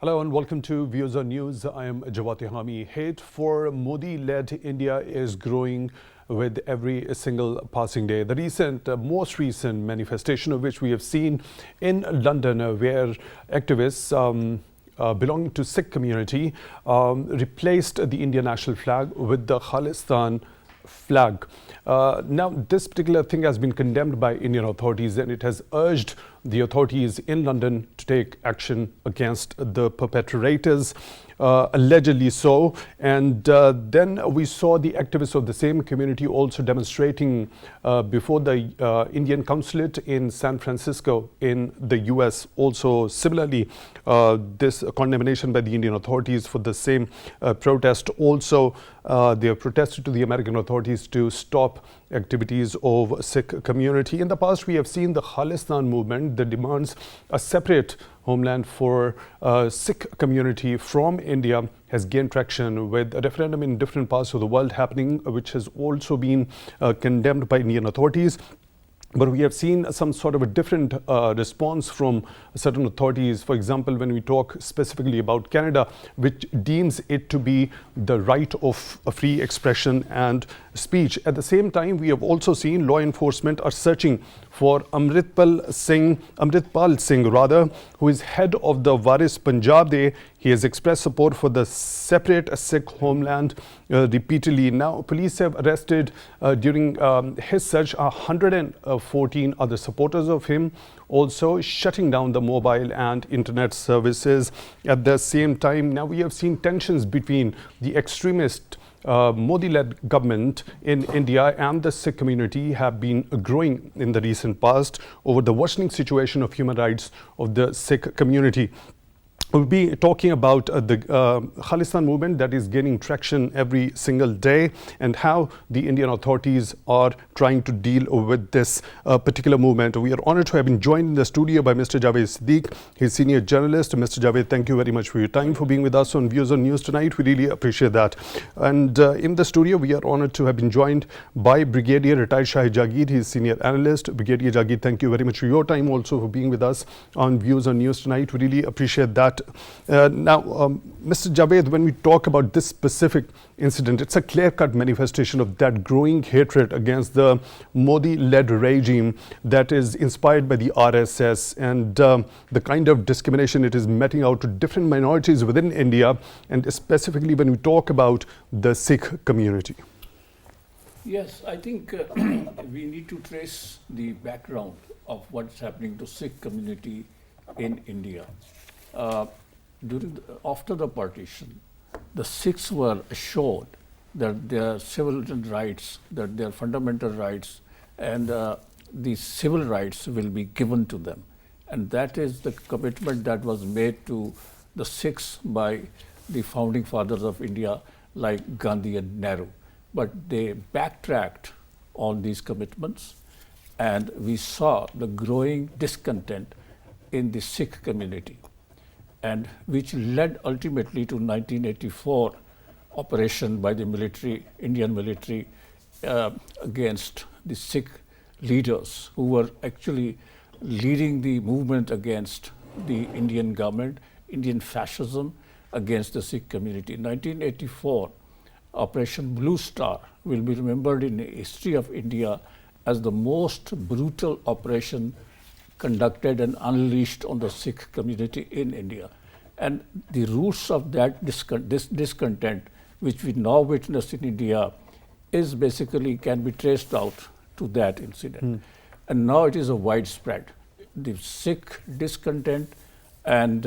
Hello and welcome to Views on News. I am Jawad Tehami. Hate for Modi-led India is growing with every single passing day. The most recent manifestation of which we have seen in London, where activists belonging to Sikh community replaced the Indian national flag with the Khalistan flag. Now, this particular thing has been condemned by Indian authorities, and it has urged the authorities in London to take action against the perpetrators, allegedly so. And then we saw the activists of the same community also demonstrating before the Indian consulate in San Francisco in the US. Also, similarly, this condemnation by the Indian authorities for the same protest. Also, they have protested to the American authorities to stop activities of Sikh community. In the past, we have seen the Khalistan movement that demands a separate homeland for Sikh community from India has gained traction, with a referendum in different parts of the world happening, which has also been condemned by Indian authorities. But we have seen some sort of a different response from certain authorities. For example, when we talk specifically about Canada, which deems it to be the right of free expression and speech. At the same time, we have also seen law enforcement are searching for Amritpal Singh, who is head of the Waris Punjab. He has expressed support for the separate Sikh homeland repeatedly. Now, police have arrested during his search 114 other supporters of him, also shutting down the mobile and internet services. At the same time, now we have seen tensions between the extremist Modi-led government in India and the Sikh community have been growing in the recent past over the worsening situation of human rights of the Sikh community. We'll be talking about the Khalistan movement that is gaining traction every single day, and how the Indian authorities are trying to deal with this particular movement. We are honored to have been joined in the studio by Mr. Javed Siddiq. He's senior journalist. Mr. Javed, thank you very much for your time, for being with us on Views on News tonight. We really appreciate that. And in the studio, we are honored to have been joined by Brigadier retired Shahid Jagir. He's senior analyst. Brigadier Jagir, thank you very much for your time, also for being with us on Views on News tonight. We really appreciate that. Now, Mr. Javed, when we talk about this specific incident, it's a clear-cut manifestation of that growing hatred against the Modi-led regime that is inspired by the RSS, and the kind of discrimination it is meting out to different minorities within India, and specifically when we talk about the Sikh community. Yes, I think we need to trace the background of what's happening to Sikh community in India. After the partition, the Sikhs were assured that their civil rights, that their fundamental rights and the civil rights will be given to them. And that is the commitment that was made to the Sikhs by the founding fathers of India like Gandhi and Nehru. But they backtracked on these commitments, and we saw the growing discontent in the Sikh community, and which led ultimately to 1984 operation by the military, Indian military, against the Sikh leaders who were actually leading the movement against the Indian government, Indian fascism against the Sikh community. 1984 Operation Blue Star will be remembered in the history of India as the most brutal operation conducted and unleashed on the Sikh community in India. And the roots of that discontent, which we now witness in India, is basically can be traced out to that incident. And now it is a widespread. The Sikh discontent and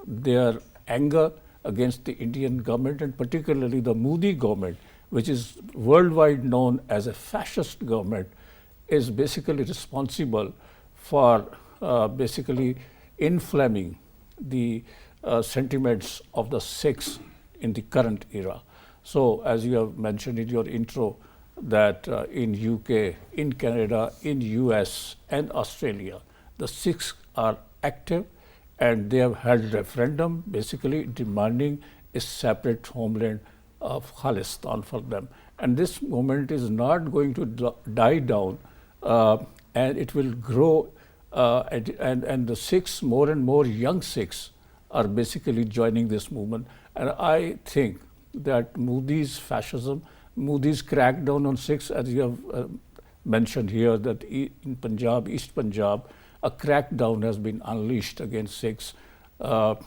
their anger against the Indian government, and particularly the Modi government, which is worldwide known as a fascist government, is basically responsible for basically inflaming the sentiments of the Sikhs in the current era. So, as you have mentioned in your intro, that in UK, in Canada, in US and Australia, the Sikhs are active, and they have held referendum basically demanding a separate homeland of Khalistan for them. And this movement is not going to die down, and it will grow, and the Sikhs, more and more young Sikhs are basically joining this movement. And I think that Modi's fascism, Modi's crackdown on Sikhs, as you have mentioned here, that in Punjab, East Punjab, a crackdown has been unleashed against Sikhs. The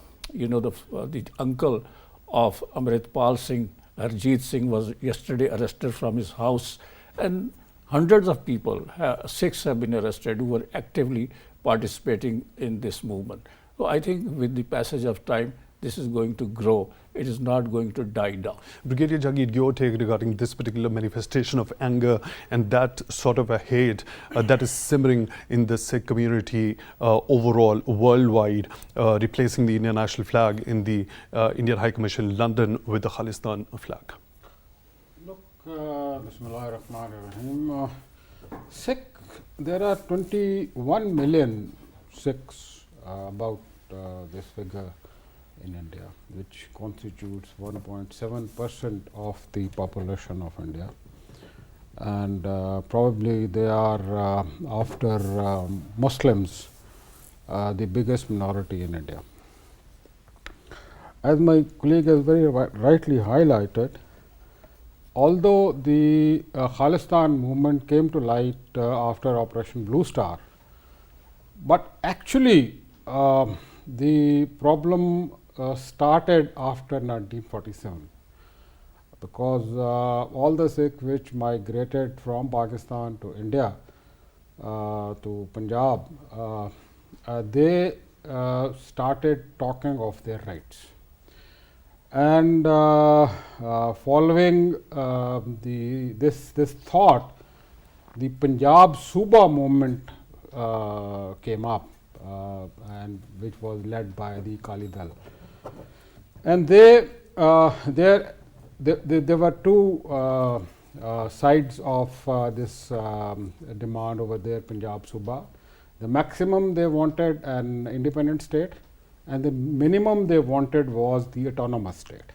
uncle of Amritpal Singh, Harjeet Singh, was yesterday arrested from his house, and hundreds of people, Sikhs, have been arrested who were actively participating in this movement. So I think with the passage of time, this is going to grow. It is not going to die down. Brigadier Jagir, your take regarding this particular manifestation of anger and that sort of a hate that is simmering in the Sikh community overall, worldwide, replacing the Indian national flag in the Indian High Commission London with the Khalistan flag. Look, Bismillah ar-Rahman ar-Rahim. Sikh, there are 21 million Sikhs, about this figure in India, which constitutes 1.7% of the population of India, and probably they are after Muslims the biggest minority in India. As my colleague has very rightly highlighted, although the Khalistan movement came to light after Operation Blue Star, but actually the problem started after 1947, because all the Sikh which migrated from Pakistan to India, to Punjab, they started talking of their rights. And following this thought, the Punjab Suba movement came up, and which was led by the Akali Dal. And there were two sides of this demand over there, Punjab Suba. The maximum they wanted an independent state, and the minimum they wanted was the autonomous state.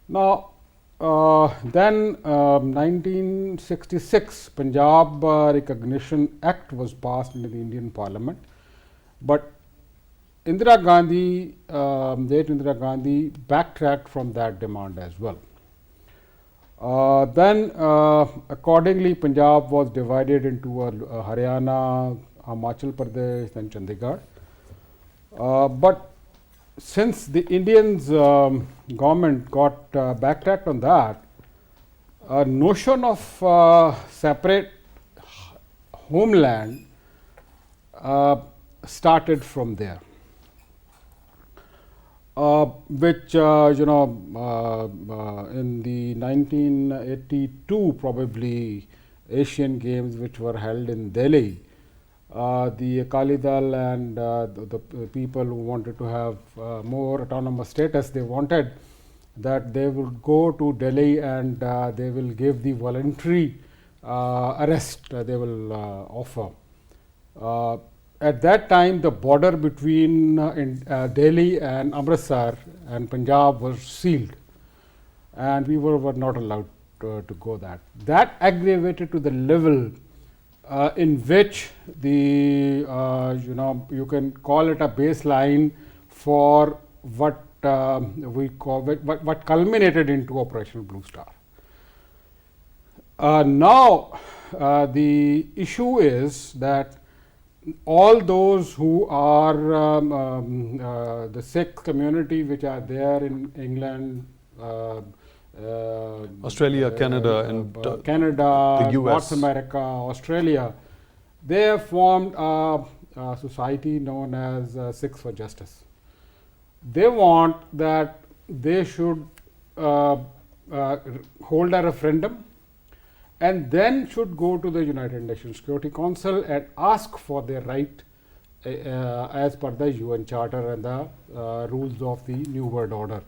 Now, then 1966 Punjab Recognition Act was passed in the Indian Parliament, but Indira Gandhi, late Indira Gandhi, backtracked from that demand as well. Then accordingly Punjab was divided into Haryana, Himachal Pradesh, and Chandigarh. But since the Indians government got backtracked on that, a notion of separate homeland started from there, which in the 1982 probably Asian Games, which were held in Delhi, the Akali Dal and the people who wanted to have more autonomous status, they wanted that they would go to Delhi and they will give the voluntary arrest they will offer. At that time, the border between Delhi and Amritsar and Punjab was sealed, and we were not allowed to go that. That aggravated to the level in which the you can call it a baseline for what we call what culminated into Operation Blue Star. Now the issue is that all those who are the Sikh community which are there in England, Australia, Canada, and Canada, the US. North America, Australia, they have formed a society known as Sikhs for Justice. They want that they should hold a referendum and then should go to the United Nations Security Council and ask for their right as per the UN Charter and the rules of the New World Order.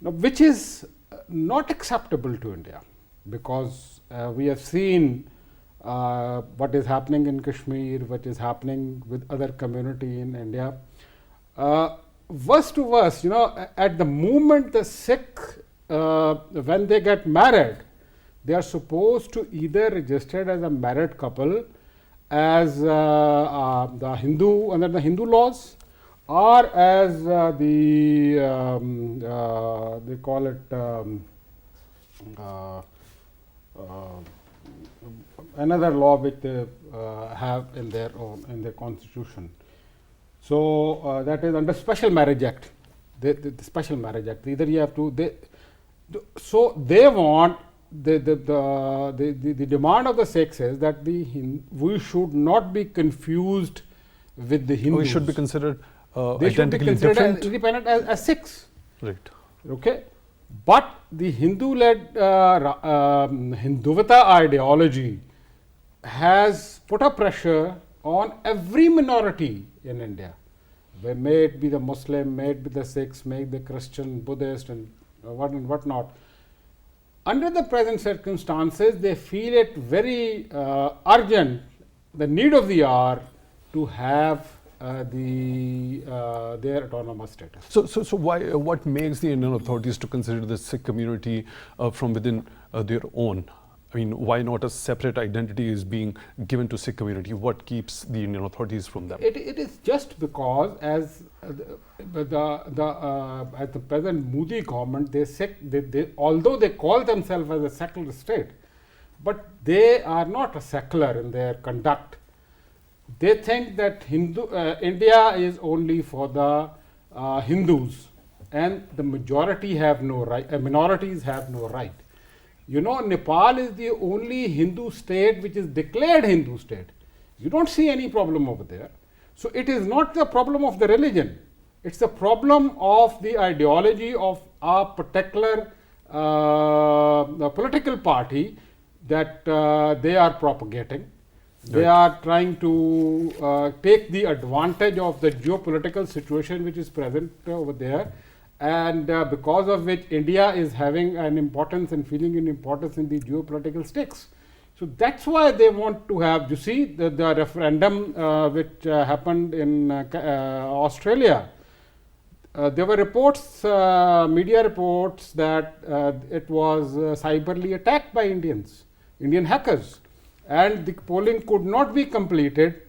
Now, which is not acceptable to India, because we have seen what is happening in Kashmir, what is happening with other community in India. Worst to worst, at the moment the Sikh, when they get married, they are supposed to either registered as a married couple as the Hindu, under the Hindu laws, or as they call it uh, uh, another law which they have in their constitution. So that is under Special Marriage Act. The Special Marriage Act. Either you have to so they want the demand of the Sikhs is that we should not be confused with the Hindus. We should be considered they should be identically considered different. as independent as Sikhs. Right. Okay, but the Hindu-led Hinduvata ideology has put a pressure on every minority in India. May it be the Muslim, may it be the Sikhs, may it be the Christian, Buddhist, and what not. Under the present circumstances, they feel it very urgent, the need of the hour, to have their autonomous status. So why? What makes the Indian authorities to consider the Sikh community from within their own? I mean, why not a separate identity is being given to Sikh community? What keeps the Indian authorities from them? It is just because as at the present Modi government, they although they call themselves as a secular state, but they are not a secular in their conduct. They think that India is only for the Hindus, and the majority have no right. Minorities have no right. You know, Nepal is the only Hindu state which is declared Hindu state. You don't see any problem over there. So it is not the problem of the religion. It's the problem of the ideology of a particular political party that they are propagating. They are trying to take the advantage of the geopolitical situation which is present over there, and because of which India is having an importance and feeling an importance in the geopolitical stakes. So that's why they want to have, you see, the referendum which happened in Australia. There were reports, media reports, that it was cyberly attacked by Indian hackers, and the polling could not be completed.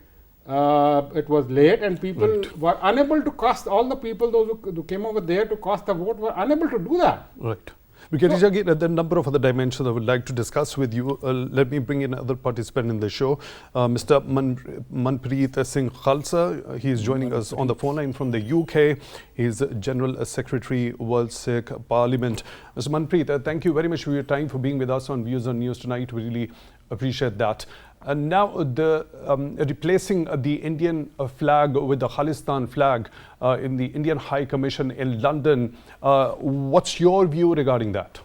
It was late, and people were unable to cast, all the people, those who came over there to cast the vote, were unable to do that. Right. Because Jagir, there are a number of other dimensions I would like to discuss with you. Let me bring in another participant in the show, Mr. Manpreet Singh Khalsa. He is joining us on the phone line from the UK. He is General Secretary, World Sikh Parliament. Mr. Manpreet, thank you very much for your time, for being with us on Views on News tonight. We really appreciate that. And now replacing the Indian flag with the Khalistan flag in the Indian High Commission in London. What's your view regarding that?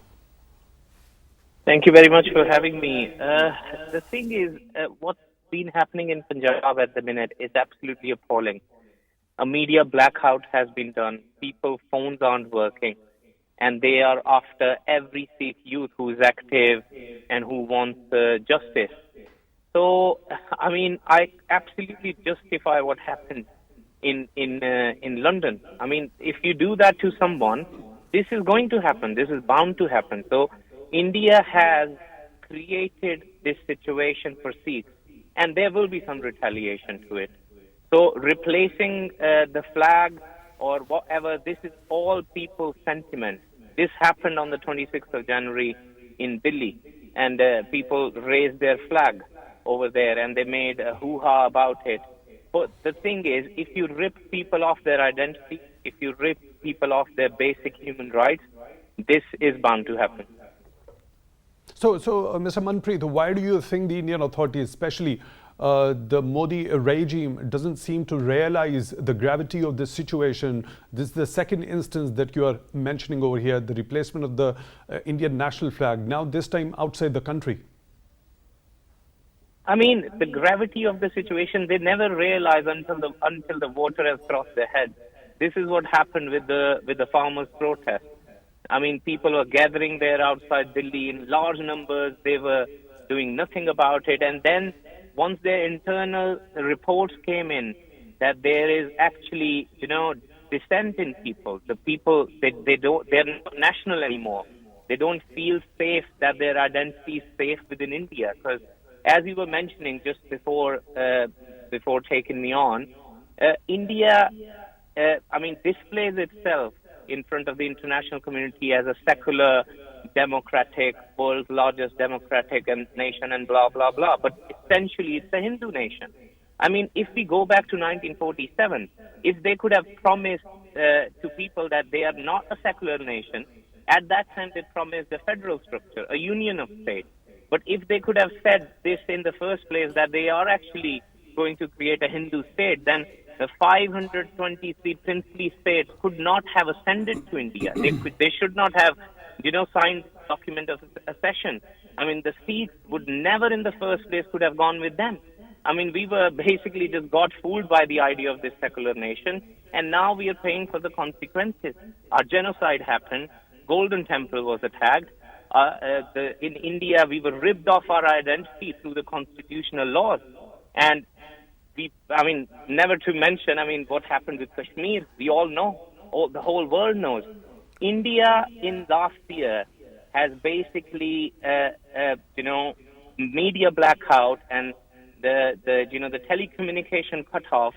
Thank you very much for having me. The thing is, what's been happening in Punjab at the minute is absolutely appalling. A media blackout has been done. People's phones aren't working. And they are after every Sikh youth who is active and who wants justice. So, I mean, I absolutely justify what happened in London. I mean, if you do that to someone, this is going to happen. This is bound to happen. So, India has created this situation for Sikhs, and there will be some retaliation to it. So, replacing the flag or whatever, this is all people's sentiment. This happened on the 26th of January in Delhi, and people raised their flag over there, and they made a hoo-ha about it. But the thing is, if you rip people off their identity, if you rip people off their basic human rights, this is bound to happen. So Mr. Manpreet, why do you think the Indian authorities, especially the Modi regime, doesn't seem to realize the gravity of this situation? This is the second instance that you are mentioning over here, the replacement of the Indian national flag, now this time outside the country. I mean, the gravity of the situation, they never realize until the water has crossed their head. This is what happened with the farmers' protest. I mean, people were gathering there outside Delhi in large numbers. They were doing nothing about it. And then once their internal reports came in that there is actually, dissent in people, the people, they're not national anymore. They don't feel safe, that their identity is safe within India. Because as you were mentioning just before taking me on, India displays itself in front of the international community as a secular, democratic, world's largest democratic nation and blah, blah, blah. But essentially, it's a Hindu nation. I mean, if we go back to 1947, if they could have promised to people that they are not a secular nation, at that time they promised a federal structure, a union of states. But if they could have said this in the first place, that they are actually going to create a Hindu state, then the 523 princely states could not have ascended to India. They should not have, signed the document of accession. I mean, the Sikhs would never in the first place could have gone with them. I mean, we were basically just got fooled by the idea of this secular nation, and now we are paying for the consequences. Our genocide happened. Golden Temple was attacked. In India, we were ripped off our identity through the constitutional laws. And never to mention, what happened with Kashmir. We all know. The whole world knows. India in last year has basically, media blackout and the telecommunication cutoff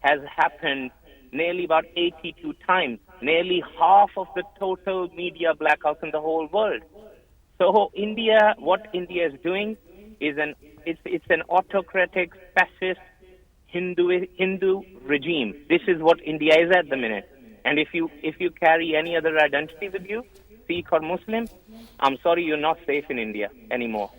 has happened nearly about 82 times, nearly half of the total media blackouts in the whole world. So India, what India is doing is it's an autocratic, fascist Hindu regime. This is what India is at the minute. And if you carry any other identity with you, Sikh or Muslim, I'm sorry, you're not safe in India anymore.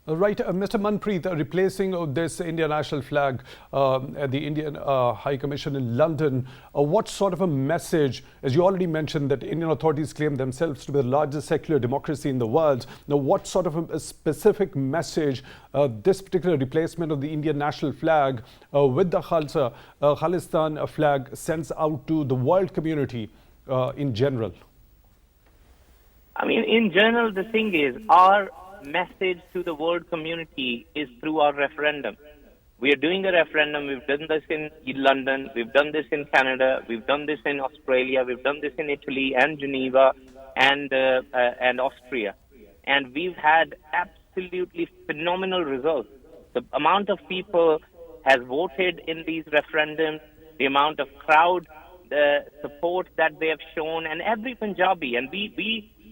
Right, Mr. Manpreet, replacing this Indian national flag at the Indian High Commission in London, what sort of a message, as you already mentioned that Indian authorities claim themselves to be the largest secular democracy in the world, now what sort of a specific message this particular replacement of the Indian national flag with the Khalsa, Khalistan flag sends out to the world community in general? In general, the thing is, our message to the world community is through our referendum. We are doing a referendum. We've done this in London. We've done this in Canada. We've done this in Australia. We've done this in Italy and Geneva and Austria. And we've had absolutely phenomenal results. The amount of people has voted in these referendums, the amount of crowd support that they have shown, and every Punjabi, and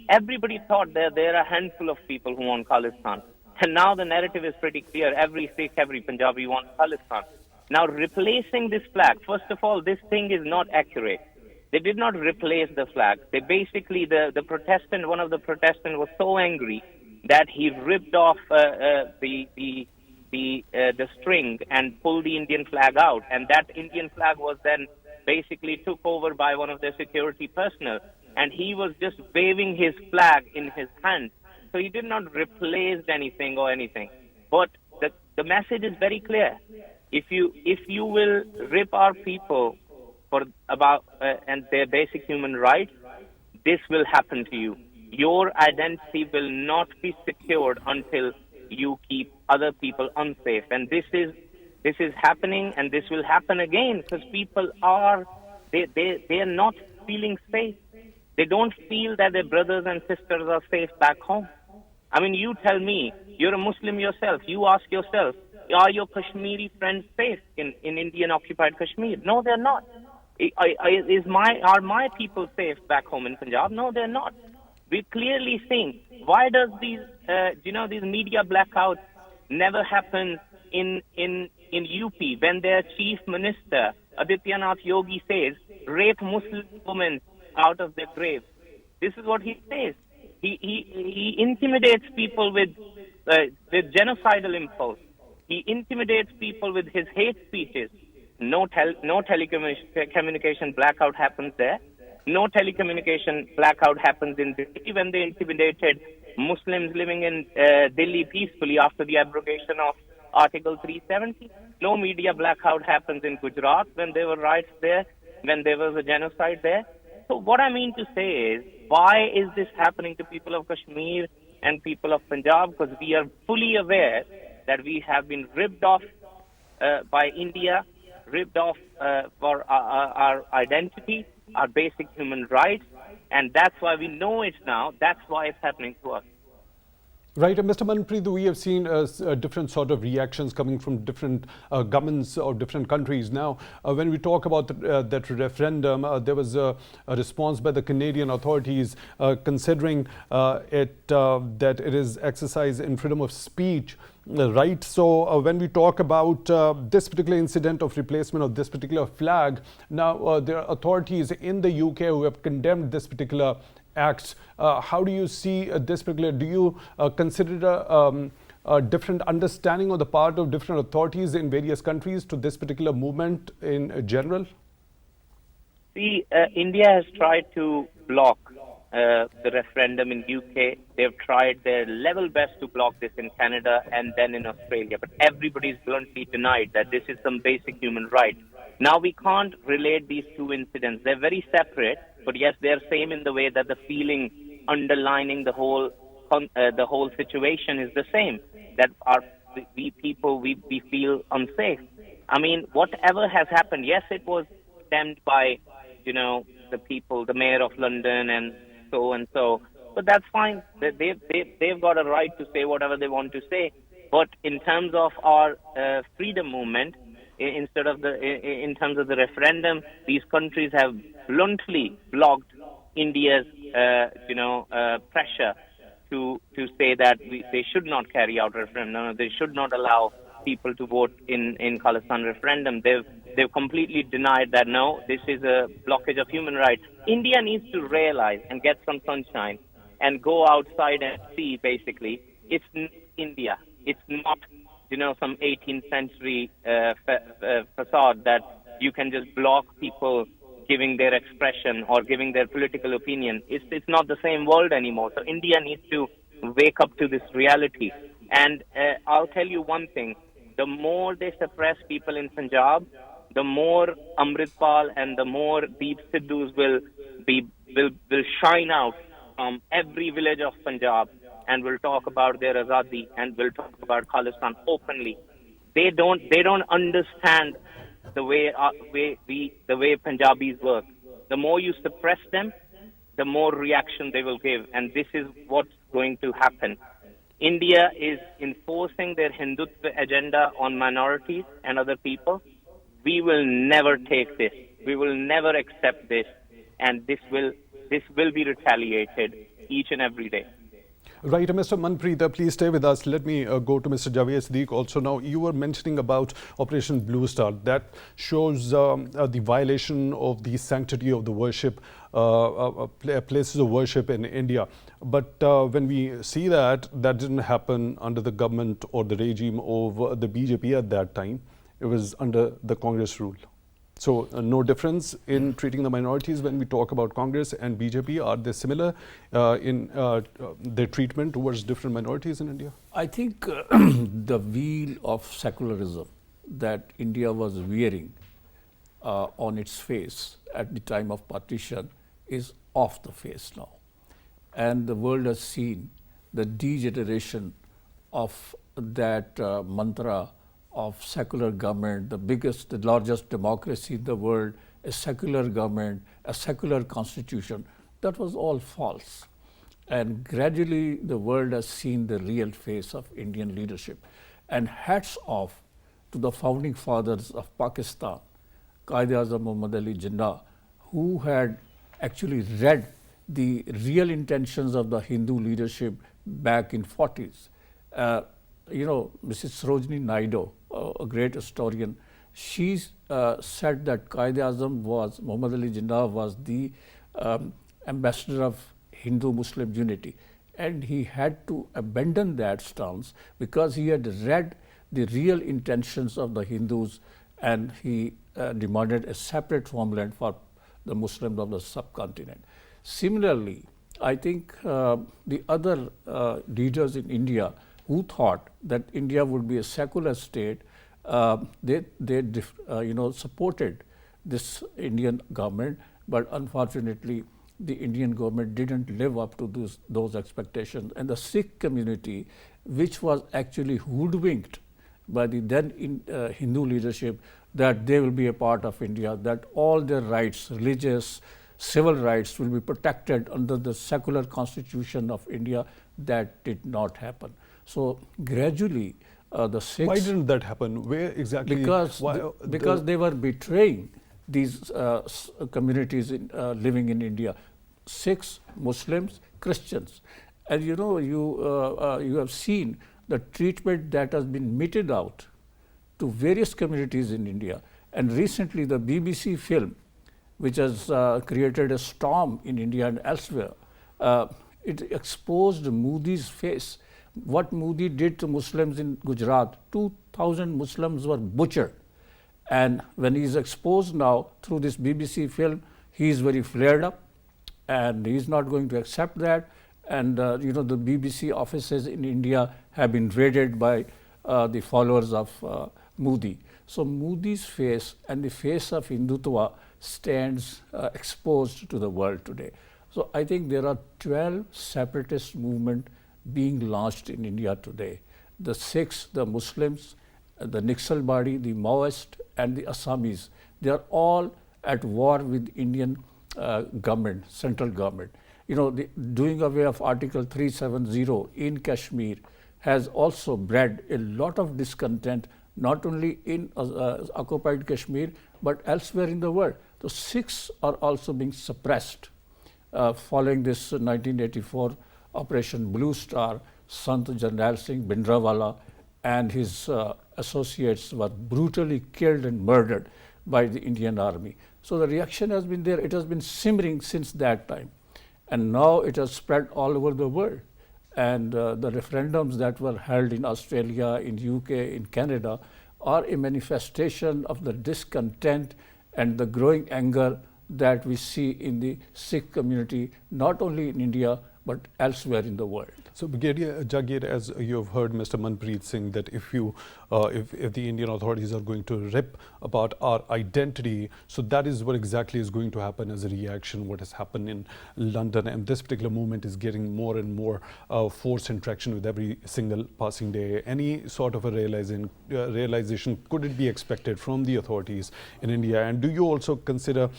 everybody thought that there are a handful of people who want Khalistan. And now the narrative is pretty clear. Every Sikh, every Punjabi wants Khalistan. Now replacing this flag, first of all, this thing is not accurate. They did not replace the flag. They basically, the protestant, one of the protestants was so angry that he ripped off the string and pulled the Indian flag out. And that Indian flag was then basically took over by one of their security personnel. And he was just waving his flag in his hand. So he did not replace anything or anything. But the message is very clear. If you will rip our people and their basic human rights, this will happen to you. Your identity will not be secured until you keep other people unsafe. And this is happening, and this will happen again, because people are not feeling safe. They don't feel that their brothers and sisters are safe back home. You tell me, you're a Muslim yourself. You ask yourself, are your Kashmiri friends safe in Indian occupied Kashmir? No, they're not. Are my people safe back home in Punjab? No, they're not. We're clearly seeing, why does these media blackouts never happen in UP when their chief minister, Adityanath Yogi, says, rape Muslim women out of their grave? This is what he says. He intimidates people with genocidal impulse. He intimidates people with his hate speeches. No telecommunication blackout happens there. No telecommunication blackout happens in Delhi when they intimidated Muslims living in Delhi peacefully after the abrogation of Article 370. No media blackout happens in Gujarat when there were riots there, when there was a genocide there. So what I mean to say is, why is this happening to people of Kashmir and people of Punjab? Because we are fully aware that we have been ripped off by India, ripped off for our identity, our basic human rights, and that's why we know it now. That's why it's happening to us. Right, Mr. Manpreet, we have seen different sort of reactions coming from different governments or different countries. Now, when we talk about that referendum, there was a response by the Canadian authorities considering that it is exercise in freedom of speech. Right. So when we talk about this particular incident of replacement of this particular flag, now there are authorities in the UK who have condemned this particular acts. How do you see this particular? Do you consider a different understanding on the part of different authorities in various countries to this particular movement in general? See, India has tried to block the referendum in UK. They've tried their level best to block this in Canada and then in Australia. But everybody's bluntly denied that this is some basic human right. Now we can't relate these two incidents. They're very separate, but yes, they're same in the way that the feeling underlining the whole situation is the same. That we feel unsafe. I mean, whatever has happened, yes, it was condemned by, the people, the mayor of London and so. But that's fine. They've got a right to say whatever they want to say. But in terms of our freedom movement, in terms of the referendum, these countries have bluntly blocked India's, pressure to say that they should not carry out referendum. They should not allow people to vote in Khalistan referendum. They've completely denied that. No, this is a blockage of human rights. India needs to realize and get some sunshine and go outside and see. Basically, it's not India. It's not some 18th century facade that you can just block people giving their expression or giving their political opinion. It's not the same world anymore. So India needs to wake up to this reality. And I'll tell you one thing: the more they suppress people in Punjab, the more Amritpal and the more Deep Siddhus will shine out from every village of Punjab and will talk about their azadi and will talk about Khalistan openly. They don't understand the way Punjabis work. The more you suppress them, the more reaction they will give, and this is what's going to happen. India is enforcing their Hindutva agenda on minorities and other people. We will never take this. We will never accept this, and this will be retaliated each and every day. Right, Mr. Manpreet, please stay with us. Let me go to Mr. Javed Siddiq also. Now, you were mentioning about Operation Blue Star. That shows the violation of the sanctity of the worship, places of worship in India. But when we see that didn't happen under the government or the regime of the BJP at that time. It was under the Congress rule. So no difference in treating the minorities when we talk about Congress and BJP. Are they similar in their treatment towards different minorities in India? I think the wheel of secularism that India was wearing on its face at the time of partition is off the face now. And the world has seen the degeneration of that mantra of secular government, the largest democracy in the world, a secular government, a secular constitution. That was all false. And gradually the world has seen the real face of Indian leadership. And hats off to the founding fathers of Pakistan, Quaid-e-Azam Muhammad Ali Jinnah, who had actually read the real intentions of the Hindu leadership back in 40s. Mrs. Sarojini Naidu, a great historian, she said that Quaid-e-Azam Muhammad Ali Jinnah was the ambassador of Hindu-Muslim unity. And he had to abandon that stance because he had read the real intentions of the Hindus, and he demanded a separate homeland for the Muslims of the subcontinent. Similarly, I think the other leaders in India who thought that India would be a secular state, they supported this Indian government, but unfortunately the Indian government didn't live up to those expectations. And the Sikh community, which was actually hoodwinked by the then Hindu leadership that they will be a part of India, that all their rights, religious, civil rights will be protected under the secular constitution of India. That did not happen. So gradually, the Sikhs. Why didn't that happen? Where exactly? Because they were betraying these communities living in India, Sikhs, Muslims, Christians, and you know you have seen the treatment that has been meted out to various communities in India. And recently, the BBC film, which has created a storm in India and elsewhere, it exposed Modi's face. What Modi did to Muslims in Gujarat, 2,000 Muslims were butchered. And when he is exposed now through this BBC film, he is very flared up and he is not going to accept that. And you know, the BBC offices in India have been raided by the followers of Modi. So Modi's face and the face of Hindutva stands exposed to the world today. So I think there are 12 separatist movements being launched in India today. The Sikhs, the Muslims, the Naxalbari, the Maoist, and the Assamese, they are all at war with Indian government, central government. You know, the doing away of Article 370 in Kashmir has also bred a lot of discontent, not only in occupied Kashmir, but elsewhere in the world. So Sikhs are also being suppressed following this 1984 Operation Blue Star. Sant Jarnail Singh Bhindranwala and his associates were brutally killed and murdered by the Indian Army. So the reaction has been there. It has been simmering since that time. And now it has spread all over the world. And the referendums that were held in Australia, in UK, in Canada are a manifestation of the discontent and the growing anger that we see in the Sikh community, not only in India, but elsewhere in the world. So, Brigadier Jagir, as you have heard Mr. Manpreet saying that if the Indian authorities are going to rip apart our identity, so that is what exactly is going to happen as a reaction, what has happened in London, and this particular movement is getting more and more force and traction with every single passing day. Any sort of a realization could it be expected from the authorities in India? And do you also consider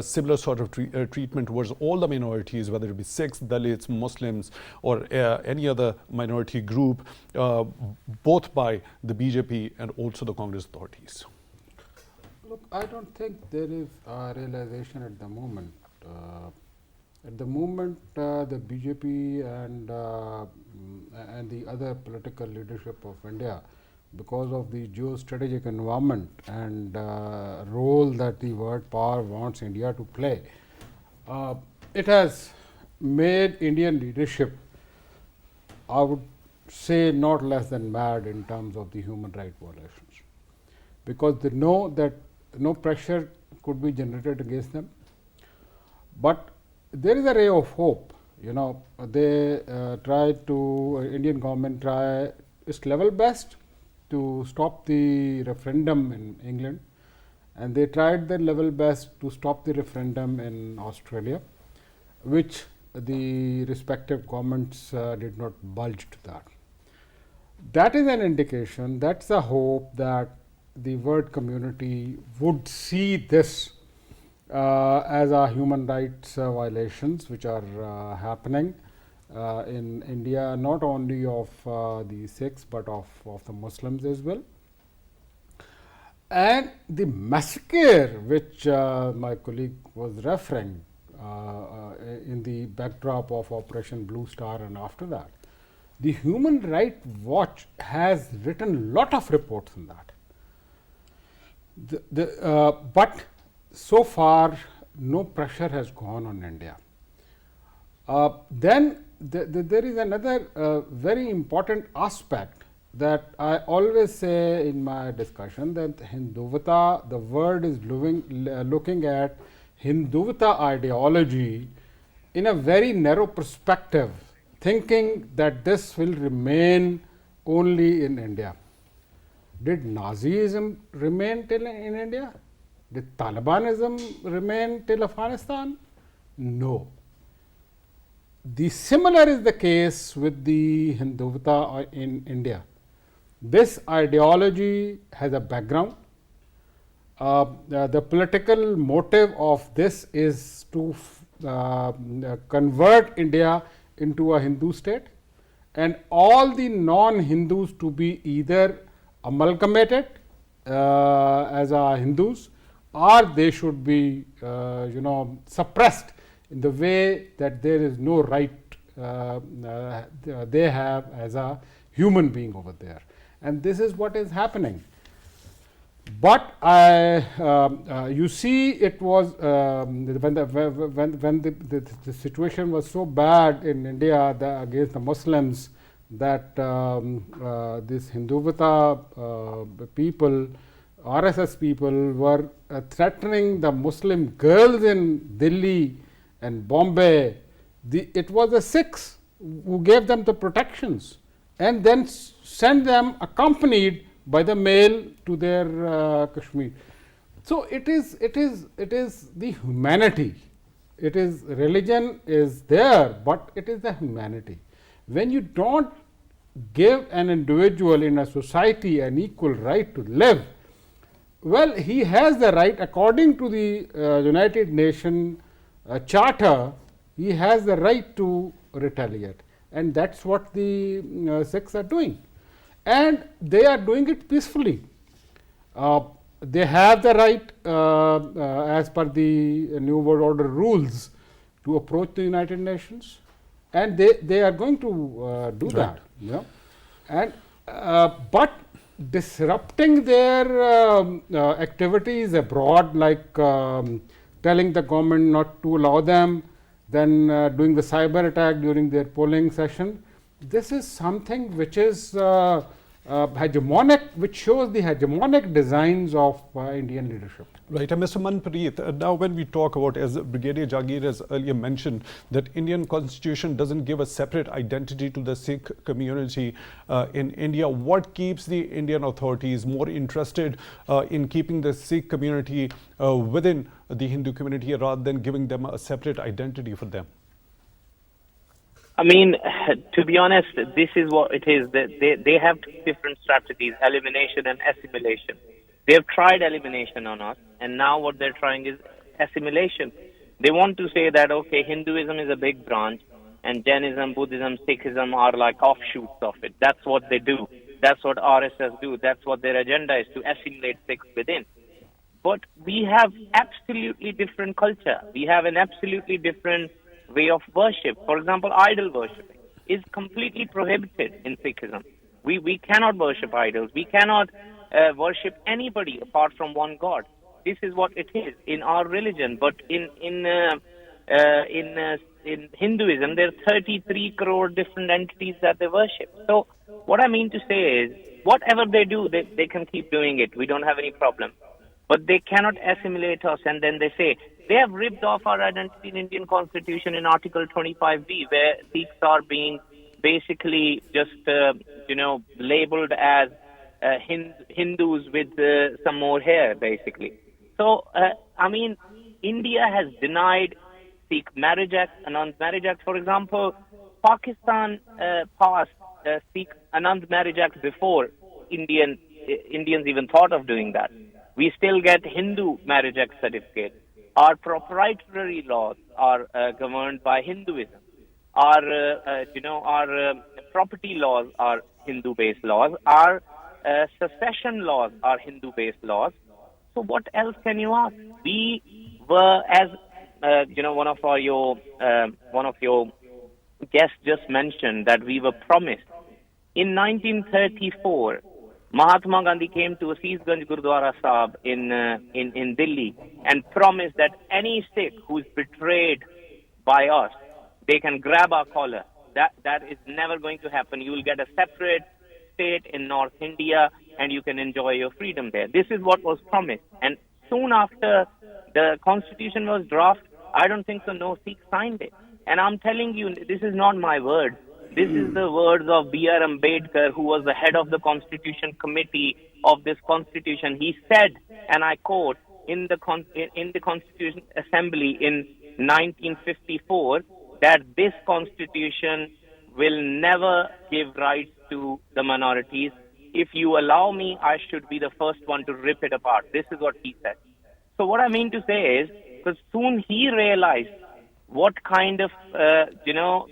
similar sort of treatment towards all the minorities, whether it be Sikhs, Dalits, Muslims, or any other minority group, both by the BJP and also the Congress authorities? Look, I don't think there is a realization at the moment. At the moment, the BJP and the other political leadership of India, because of the geostrategic environment and role that the world power wants India to play, it has made Indian leadership, I would say, not less than mad in terms of the human rights violations, because they know that no pressure could be generated against them. But there is a ray of hope. You know, they Indian government try its level best to stop the referendum in England, and they tried their level best to stop the referendum in Australia, which the respective governments did not budge to that. That is an indication, that's a hope that the world community would see this as a human rights violations which are happening in India, not only of the Sikhs but of the Muslims as well. And the massacre which my colleague was referring in the backdrop of Operation Blue Star and after that, the Human Rights Watch has written a lot of reports on that. But so far, no pressure has gone on India. Then there is another very important aspect that I always say in my discussion, that Hinduvata, the world is looking at Hinduvata ideology in a very narrow perspective, thinking that this will remain only in India. Did Nazism remain till in India? Did Talibanism remain till Afghanistan? No. The similar is the case with the Hinduvata in India. This ideology has a background. The political motive of this is to convert India into a Hindu state, and all the non-Hindus to be either amalgamated as Hindus, or they should be suppressed in the way that there is no right they have as a human being over there. And this is what is happening. But you see, it was when the situation was so bad in India against the Muslims, that this Hinduvata people, RSS people, were threatening the Muslim girls in Delhi and Bombay. It was the Sikhs who gave them the protections, and then sent them accompanied by the mail to their Kashmir. So it is the humanity. It is religion is there, but it is the humanity. When you don't give an individual in a society an equal right to live, well, he has the right, according to the United Nations Charter, he has the right to retaliate, and that's what the Sikhs are doing. And they are doing it peacefully. They have the right, as per the New World Order rules, to approach the United Nations, and they are going to do that. And but disrupting their activities abroad, like telling the government not to allow them, then doing the cyber attack during their polling session, this is something which is hegemonic, which shows the hegemonic designs of Indian leadership. Right. And Mr. Manpreet, now when we talk about, as Brigadier Jagir has earlier mentioned, that Indian constitution doesn't give a separate identity to the Sikh community in India, what keeps the Indian authorities more interested in keeping the Sikh community within the Hindu community rather than giving them a separate identity for them? I mean, to be honest, this is what it is. They have two different strategies, elimination and assimilation. They have tried elimination on us, and now what they're trying is assimilation. They want to say that, okay, Hinduism is a big branch, and Jainism, Buddhism, Sikhism are like offshoots of it. That's what they do. That's what RSS do. That's what their agenda is, to assimilate Sikhs within. But we have absolutely different culture. We have an absolutely different way of worship. For example, idol worship is completely prohibited in Sikhism. We cannot worship idols. We cannot worship anybody apart from one God. This is what it is in our religion. But in Hinduism, there are 33 crore different entities that they worship. So what I mean to say is, whatever they do, they can keep doing it. We don't have any problem. But they cannot assimilate us. And then they say, they have ripped off our identity in Indian Constitution in Article 25B, where Sikhs are being basically just, labeled as Hindus with some more hair, basically. So, India has denied Sikh Marriage Act, Anand Marriage Act. For example, Pakistan passed Sikh Anand Marriage Act before Indians even thought of doing that. We still get Hindu Marriage Act certificate. Our proprietary laws are governed by Hinduism. Our property laws are Hindu-based laws. Our succession laws are Hindu-based laws. So what else can you ask? We were, as one of your guests just mentioned, that we were promised. In 1934, Mahatma Gandhi came to Asisganj Gurdwara Sahib in Delhi and promised that any Sikh who is betrayed by us, they can grab our collar. That is never going to happen. You will get a separate state in North India and you can enjoy your freedom there. This is what was promised. And soon after the constitution was drafted, I don't think so, no Sikh signed it. And I'm telling you, this is not my word. This is the words of B.R. Ambedkar, who was the head of the Constitution Committee of this Constitution. He said, and I quote, in the Constitution Assembly in 1954, that this Constitution will never give rights to the minorities. if you allow me, I should be the first one to rip it apart. This is what he said. So what I mean to say is, because soon he realized what kind of,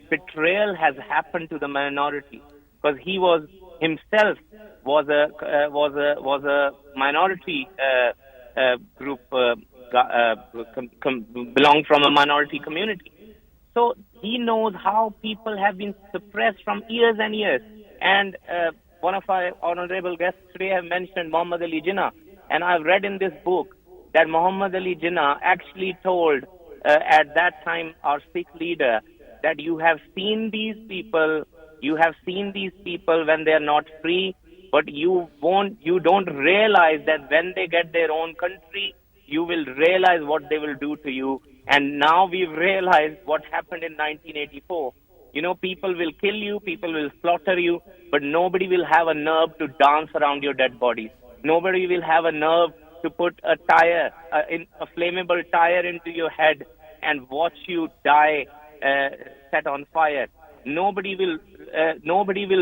betrayal has happened to the minority, because he was himself was a minority group, belonged from a minority community. So he knows how people have been suppressed from years and years. And one of our honorable guests today have mentioned Muhammad Ali Jinnah. And I've read in this book that Muhammad Ali Jinnah actually told at that time our Sikh leader that you have seen these people when they are not free, but you don't realize that when they get their own country, you will realize what they will do to you. And now we've realized what happened in 1984. People will kill you, people will slaughter you, but nobody will have a nerve to dance around your dead bodies. Nobody will have a nerve to put a flammable tire into your head and watch you die set on fire. Nobody will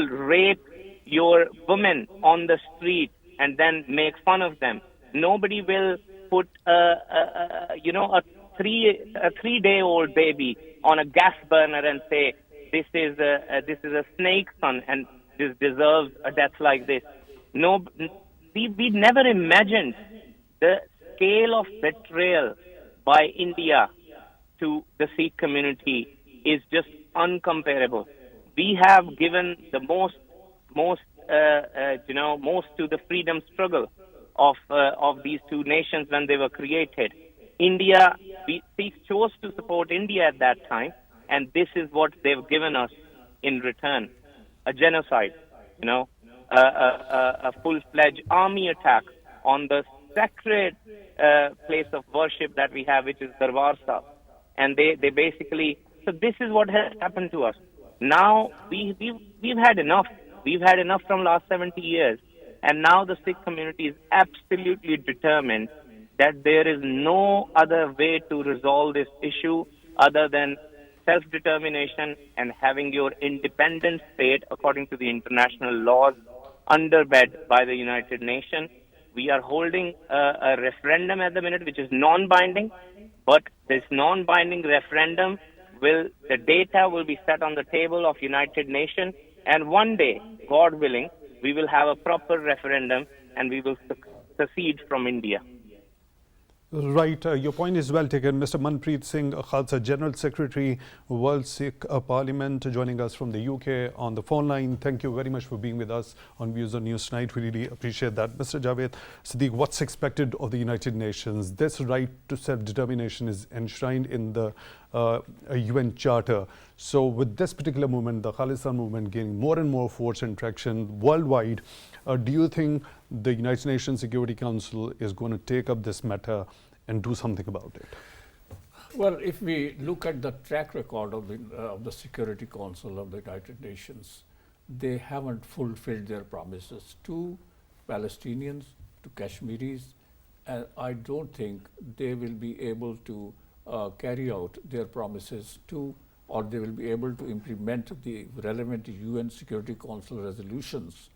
rape your women on the street and then make fun of them. Nobody will put a 3-day-old baby on a gas burner and say this is a snake son and this deserves a death like this. No, we never imagined the scale of betrayal by India to the Sikh community is just uncomparable. We have given the most to the freedom struggle of these two nations when they were created. Sikhs chose to support India at that time, and this is what they've given us in return: a genocide, a full-fledged army attack on the sacred place of worship that we have, which is Darbar Sahib. And they basically, so this is what has happened to us. Now we've had enough. We've had enough from last 70 years. And now the Sikh community is absolutely determined that there is no other way to resolve this issue other than self-determination and having your independent state according to the international laws underbed by the United Nations. We are holding a referendum at the minute which is non-binding, but this non-binding referendum the data will be set on the table of United Nations, and one day, God willing, we will have a proper referendum and we will secede from India. Right, your point is well taken. Mr. Manpreet Singh, Khalsa General Secretary, World Sikh Parliament, joining us from the UK on the phone line. Thank you very much for being with us on Views on News tonight. We really appreciate that. Mr. Javed, Siddiq, what's expected of the United Nations? This right to self-determination is enshrined in the UN Charter. So with this particular movement, the Khalistan movement gaining more and more force and traction worldwide, do you think the United Nations Security Council is going to take up this matter and do something about it? Well, if we look at the track record of the Security Council of the United Nations, they haven't fulfilled their promises to Palestinians, to Kashmiris, and I don't think they will be able to carry out their promises or they will be able to implement the relevant UN Security Council resolutions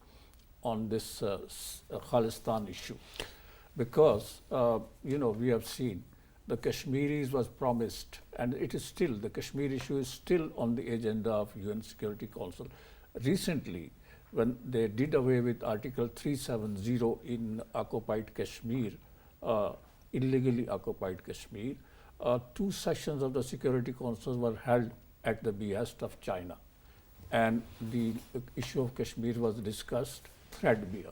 on this Khalistan issue. Because, we have seen the Kashmiris was promised, and it is still, the Kashmir issue is still on the agenda of UN Security Council. Recently, when they did away with Article 370 in occupied Kashmir, illegally occupied Kashmir, 2 sessions of the Security Council were held at the behest of China. And the issue of Kashmir was discussed threadbare.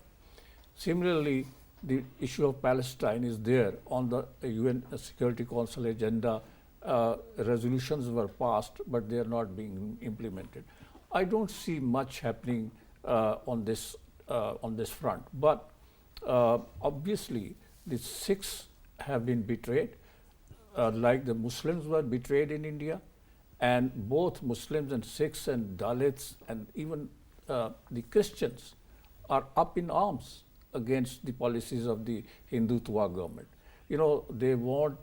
Similarly, the issue of Palestine is there on the UN Security Council agenda. Resolutions were passed, but they are not being implemented. I don't see much happening on this front. But obviously, the Sikhs have been betrayed, like the Muslims were betrayed in India, and both Muslims and Sikhs and Dalits and even the Christians are up in arms against the policies of the Hindutva government. They want,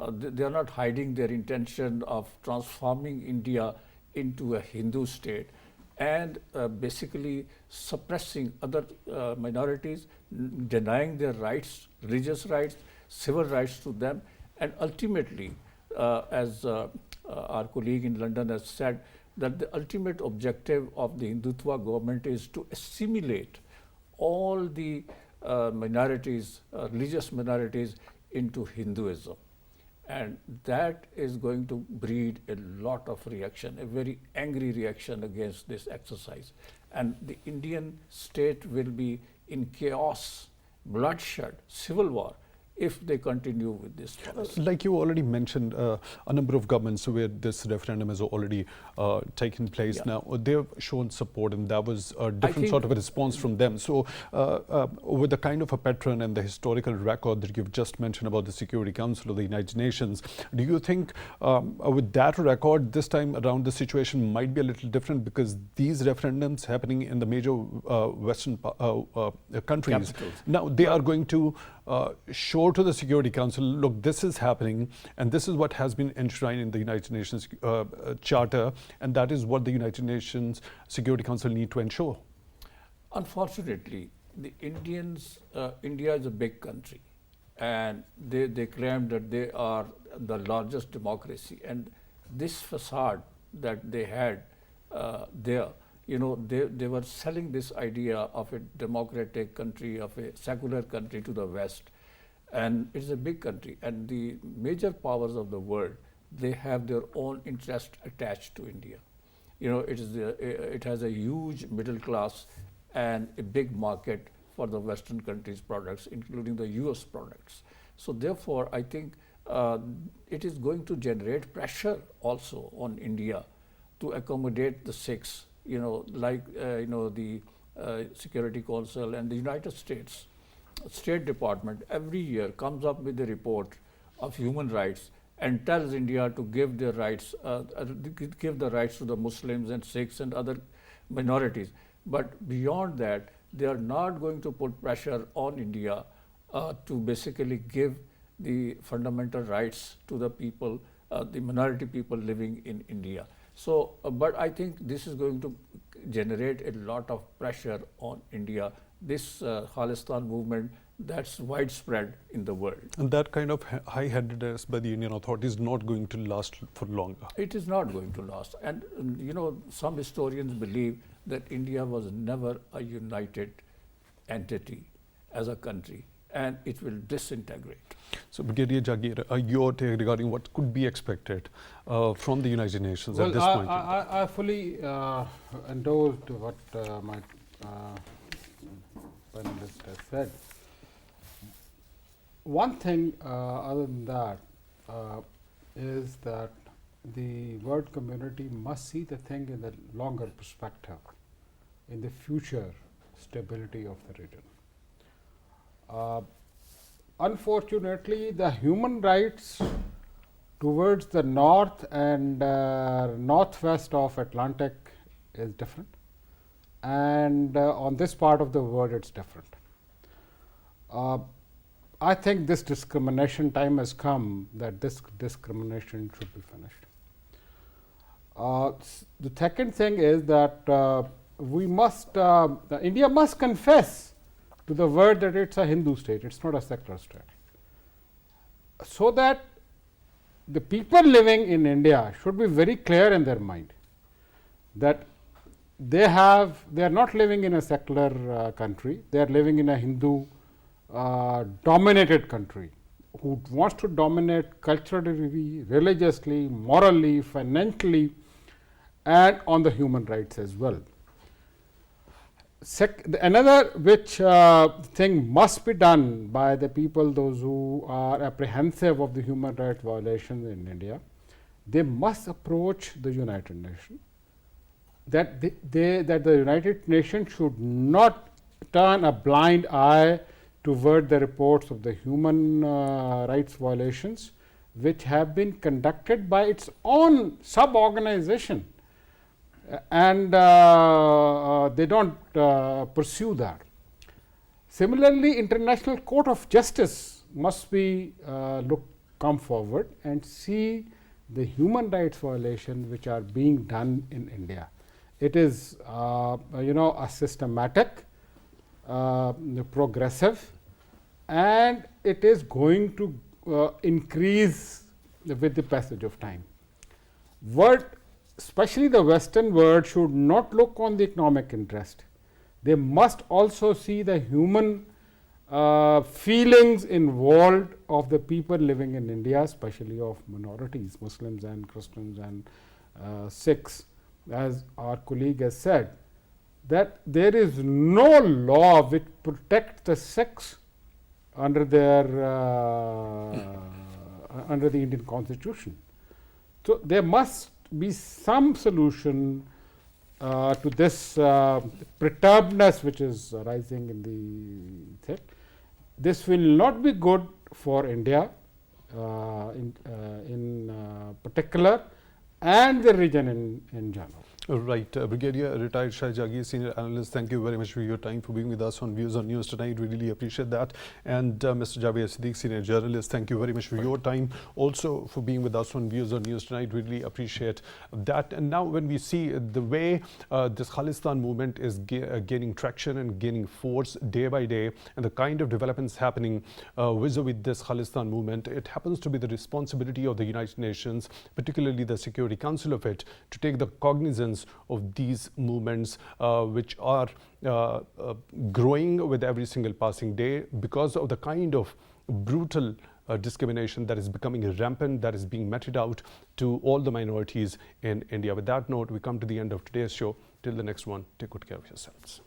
they are not hiding their intention of transforming India into a Hindu state. and basically suppressing other minorities, denying their rights, religious rights, civil rights to them, and ultimately, as our colleague in London has said, that the ultimate objective of the Hindutva government is to assimilate all the minorities, religious minorities, into Hinduism. And that is going to breed a lot of reaction, a very angry reaction against this exercise. And the Indian state will be in chaos, bloodshed, civil war, if they continue with this policy. Like you already mentioned, a number of governments where this referendum has already taken place now, they've shown support, and that was a different sort of a response from them. So with the kind of a pattern and the historical record that you've just mentioned about the Security Council of the United Nations, do you think with that record, this time around the situation might be a little different, because these referendums happening in the major Western countries, Capitals. now they are going to show to the Security Council, look, this is happening, and this is what has been enshrined in the United Nations Charter, and that is what the United Nations Security Council need to ensure. Unfortunately, the India is a big country, and they claim that they are the largest democracy, and this facade that they had there, they were selling this idea of a democratic country, of a secular country to the West. And it's a big country, and the major powers of the world, they have their own interest attached to India. It has a huge middle class and a big market for the Western countries' products, including the US products. So therefore, I think it is going to generate pressure also on India to accommodate the Sikhs, the Security Council and the United States State Department every year comes up with a report of human rights and tells India to give their rights, give the rights to the Muslims and Sikhs and other minorities. But beyond that, they are not going to put pressure on India to basically give the fundamental rights to the people, the minority people living in India. So, but I think this is going to generate a lot of pressure on India. This Khalistan movement, that's widespread in the world. And that kind of high-handedness by the Indian authorities is not going to last for longer. It is not going to last. And some historians believe that India was never a united entity as a country, and it will disintegrate. So, Brigadier Jagir, your take regarding what could be expected from the United Nations at this point? I fully endorse what my panelist has said. One thing other than that is that the world community must see the thing in the longer perspective, in the future stability of the region. Unfortunately, the human rights towards the north and northwest of Atlantic is different, and on this part of the world it's different. I think this discrimination time has come, that this discrimination should be finished. The second thing is that India must confess to the world that it's a Hindu state, it's not a secular state, so that the people living in India should be very clear in their mind that they are not living in a secular country, they are living in a Hindu dominated country who wants to dominate culturally, religiously, morally, financially, and on the human rights as well. Another which thing must be done by the people, those who are apprehensive of the human rights violations in India, they must approach the United Nations. That the United Nations should not turn a blind eye toward the reports of the human rights violations which have been conducted by its own sub-organization, and they don't pursue that. Similarly, International Court of Justice must be come forward and see the human rights violations which are being done in India. It is, a systematic, progressive, and it is going to increase with the passage of time. Especially the Western world, should not look on the economic interest. They must also see the human feelings involved of the people living in India, especially of minorities, Muslims and Christians and Sikhs. As our colleague has said, that there is no law which protects the Sikhs under under the Indian Constitution. So there must be some solution to this perturbedness which is arising in the thing. This will not be good for India in particular, and the region in general. Right. Brigadier Retired Shahid Jagir, Senior Analyst, thank you very much for your time, for being with us on Views on News tonight. We really appreciate that. And Mr. Javed Siddiq, Senior Journalist, thank you very much for your time also for being with us on Views on News tonight. We really appreciate that. And now when we see the way this Khalistan movement is gaining traction and gaining force day by day, and the kind of developments happening vis-a-vis this Khalistan movement, it happens to be the responsibility of the United Nations, particularly the Security Council of it, to take the cognizance of these movements which are growing with every single passing day because of the kind of brutal discrimination that is becoming rampant, that is being meted out to all the minorities in India. With that note, we come to the end of today's show. Till the next one, take good care of yourselves.